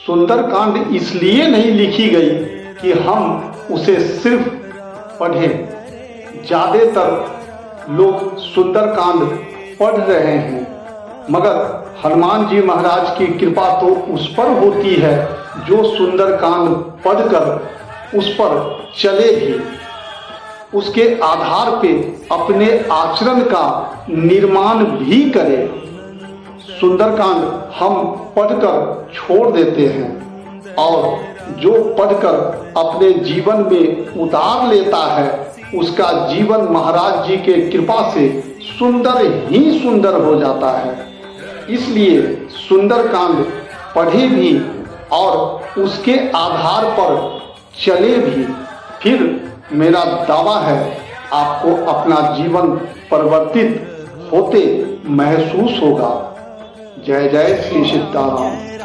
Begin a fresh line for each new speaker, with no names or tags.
सुंदरकांड इसलिए नहीं लिखी गई कि हम उसे सिर्फ पढ़ें। ज़्यादातर लोग सुंदरकांड पढ़ रहे हैं, मगर हनुमान जी महाराज की कृपा तो उस पर होती है जो सुंदरकांड पढ़कर उस पर चले भी, उसके आधार पे अपने आचरण का निर्माण भी करे। सुंदरकांड हम पढ़कर छोड़ देते हैं और जो पढ़कर अपने जीवन में उतार लेता है उसका जीवन महाराज जी के कृपा से सुंदर ही सुंदर हो जाता है। इसलिए सुंदरकांड पढ़े भी और उसके आधार पर चले भी, फिर मेरा दावा है आपको अपना जीवन परिवर्तित होते महसूस होगा। जय जय श्री सीताराम।